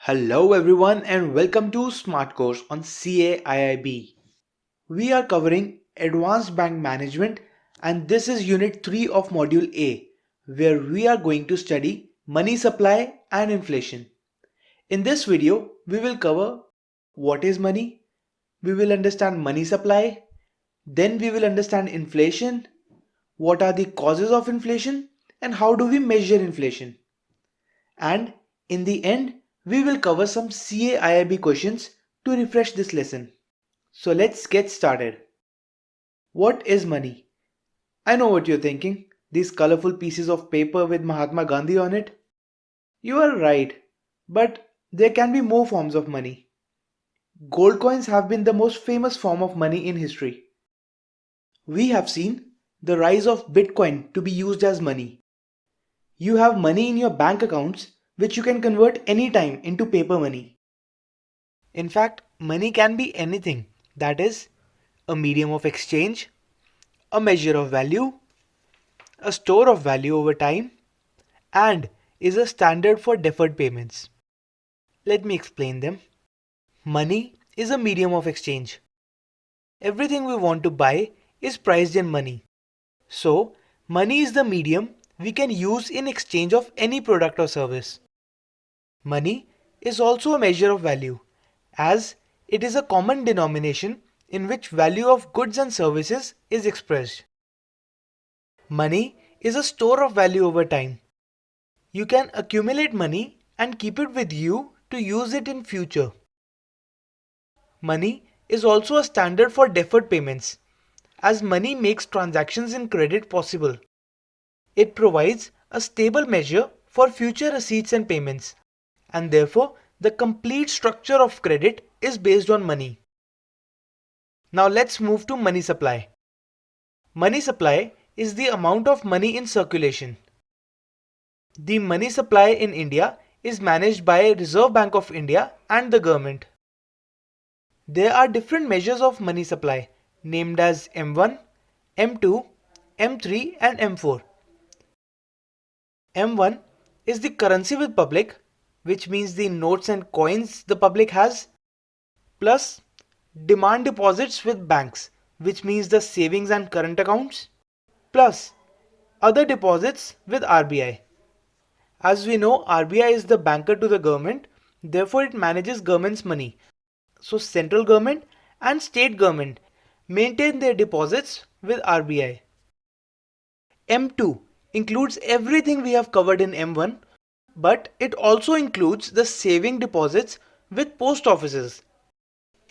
Hello everyone and welcome to Smart Course on CAIIB. We are covering Advanced Bank Management and this is Unit 3 of Module A where we are going to study money supply and inflation. In this video, we will cover what is money, we will understand money supply, then we will understand inflation, what are the causes of inflation and how do we measure inflation. And in the end, we will cover some CAIIB questions to refresh this lesson. So let's get started. What is money? I know what you're thinking. These colorful pieces of paper with Mahatma Gandhi on it. You are right, but there can be more forms of money. Gold coins have been the most famous form of money in history. We have seen the rise of Bitcoin to be used as money. You have money in your bank accounts which you can convert anytime into paper money. In fact, money can be anything, that is, a medium of exchange, a measure of value, a store of value over time, and is a standard for deferred payments. Let me explain them. Money is a medium of exchange. Everything we want to buy is priced in money. So, money is the medium we can use in exchange of any product or service. Money is also a measure of value, as it is a common denomination in which value of goods and services is expressed. Money is a store of value over time. You can accumulate money and keep it with you to use it in future. Money is also a standard for deferred payments, as money makes transactions in credit possible. It provides a stable measure for future receipts and payments, and therefore the complete structure of credit is based on money. Now let's move to money supply. Money supply is the amount of money in circulation. The money supply in India is managed by Reserve Bank of India and the government. There are different measures of money supply named as M1, M2, M3 and M4. M1 is the currency with public, which means the notes and coins the public has, plus demand deposits with banks, which means the savings and current accounts, plus other deposits with RBI. As we know, RBI is the banker to the government, therefore it manages government's money. So central government and state government maintain their deposits with RBI. M2 includes everything we have covered in M1, but it also includes the saving deposits with post offices.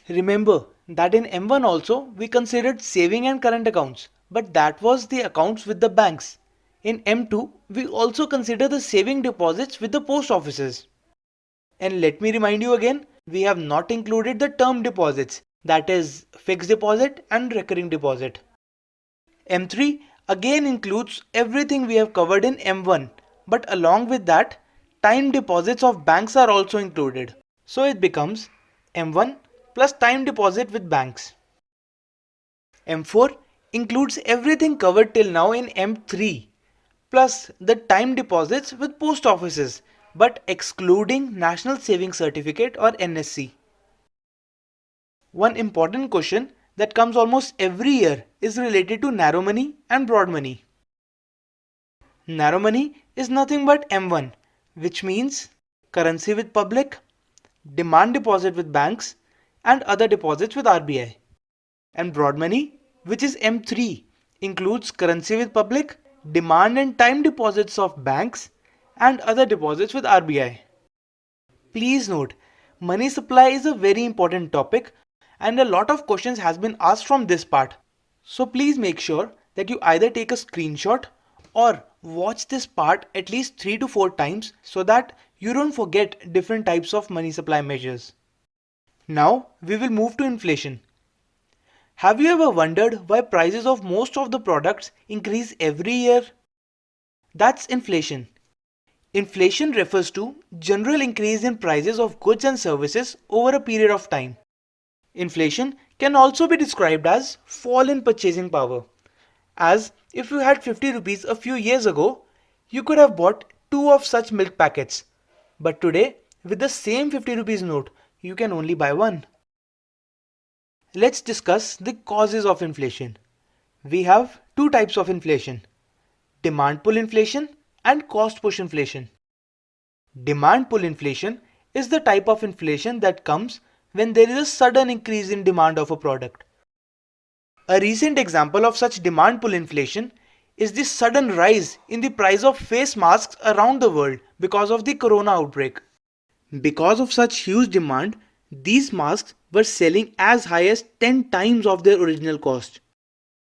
Remember that in M1 also we considered saving and current accounts, but that was the accounts with the banks. In M2 we also consider the saving deposits with the post offices. And let me remind you again, we have not included the term deposits, that is fixed deposit and recurring deposit. M3 again includes everything we have covered in M1, but along with that, time deposits of banks are also included. So it becomes M1 plus time deposit with banks. M4 includes everything covered till now in M3 plus the time deposits with post offices, but excluding National Savings Certificate or NSC. One important question that comes almost every year is related to narrow money and broad money. Narrow money is nothing but M1, which means currency with public, demand deposit with banks, and other deposits with RBI. And broad money, which is M3, includes currency with public, demand and time deposits of banks, and other deposits with RBI. Please note, money supply is a very important topic and a lot of questions has been asked from this part. So please make sure that you either take a screenshot or watch this part at least 3 to 4 times so that you don't forget different types of money supply measures. Now we will move to inflation. Have you ever wondered why prices of most of the products increase every year? That's inflation. Inflation refers to general increase in prices of goods and services over a period of time. Inflation can also be described as fall in purchasing power. As if you had 50 rupees a few years ago, you could have bought 2 of such milk packets. But today, With the same 50 rupees note, you can only buy one. Let's discuss the causes of inflation. We have two types of inflation: demand pull inflation and cost push inflation. Demand pull inflation is the type of inflation that comes when there is a sudden increase in demand of a product. A recent example of such demand pull inflation is the sudden rise in the price of face masks around the world because of the corona outbreak. Because of such huge demand, these masks were selling as high as 10 times of their original cost.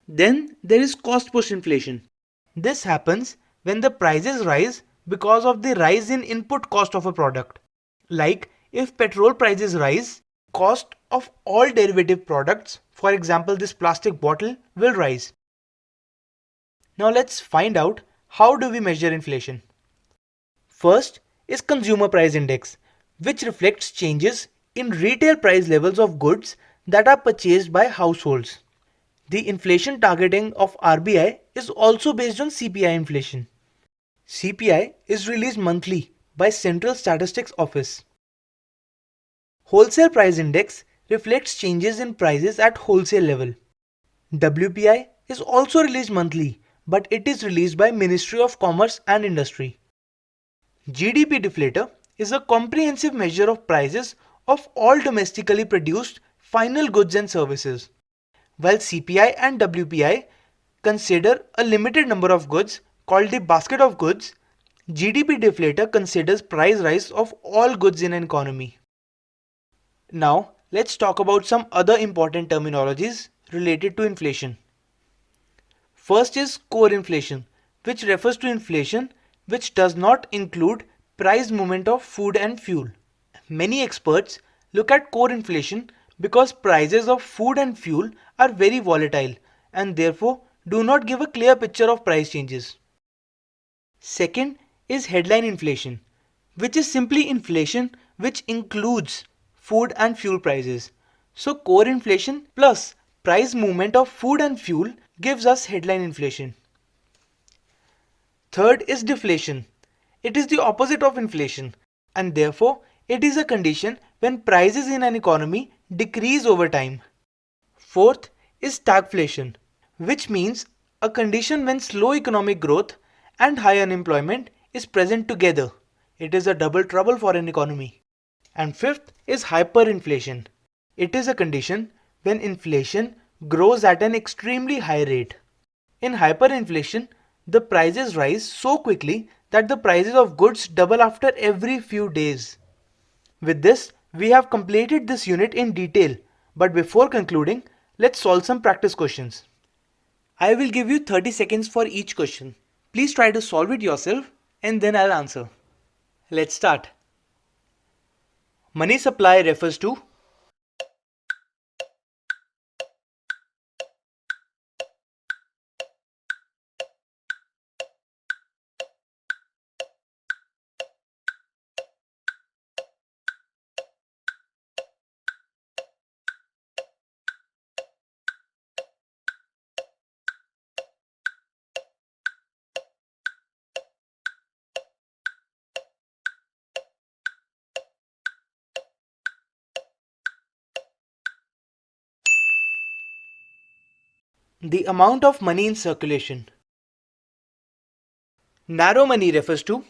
Then there is cost push inflation. This happens when the prices rise because of the rise in input cost of a product. Like if petrol prices rise, cost of all derivative products, for example this plastic bottle, will rise. Now let's find out how do we measure inflation. First is consumer price index, which reflects changes in retail price levels of goods that are purchased by households. The inflation targeting of RBI is also based on CPI inflation. CPI is released monthly by Central Statistics Office. Wholesale price index reflects changes in prices at wholesale level. WPI is also released monthly, but it is released by Ministry of Commerce and Industry. GDP deflator is a comprehensive measure of prices of all domestically produced final goods and services. While CPI and WPI consider a limited number of goods called the basket of goods, GDP deflator considers price rise of all goods in an economy. Now, let's talk about some other important terminologies related to inflation. First is core inflation, which refers to inflation which does not include price movement of food and fuel. Many experts look at core inflation because prices of food and fuel are very volatile and therefore do not give a clear picture of price changes. Second is headline inflation, which is simply inflation which includes food and fuel prices. So core inflation plus price movement of food and fuel gives us headline inflation. Third is deflation. It is the opposite of inflation and therefore it is a condition when prices in an economy decrease over time. Fourth is stagflation, which means a condition when slow economic growth and high unemployment is present together. It is a double trouble for an economy. And fifth is hyperinflation. It is a condition when inflation grows at an extremely high rate. In hyperinflation, the prices rise so quickly that the prices of goods double after every few days. With this, we have completed this unit in detail, but before concluding, let's solve some practice questions. I will give you 30 seconds for each question. Please try to solve it yourself and then I'll answer. Let's start. Money supply refers to the amount of money in circulation. Narrow money refers to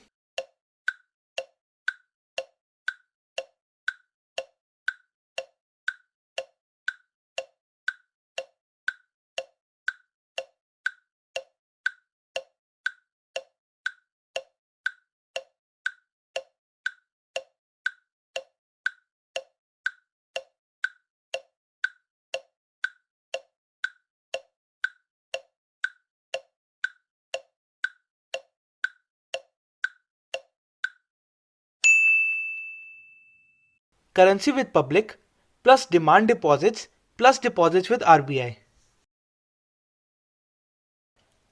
currency with public plus demand deposits plus deposits with RBI.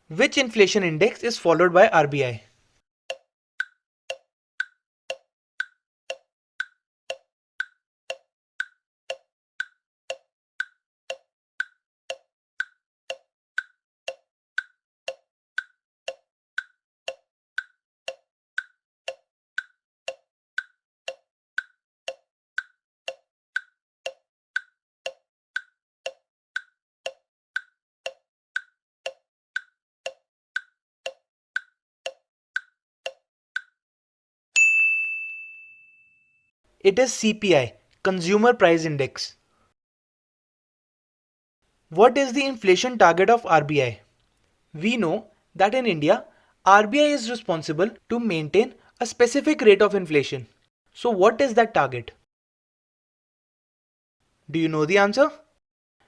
Which inflation index is followed by RBI? It is CPI, Consumer Price Index. What is the inflation target of RBI? We know that in India, RBI is responsible to maintain a specific rate of inflation. So what is that target? Do you know the answer?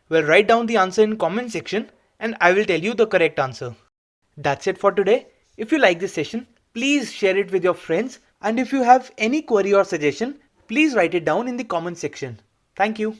Well, write down the answer in comment section and I will tell you the correct answer. That's it for today. If you like this session, please share it with your friends, and if you have any query or suggestion, please write it down in the comment section. Thank you.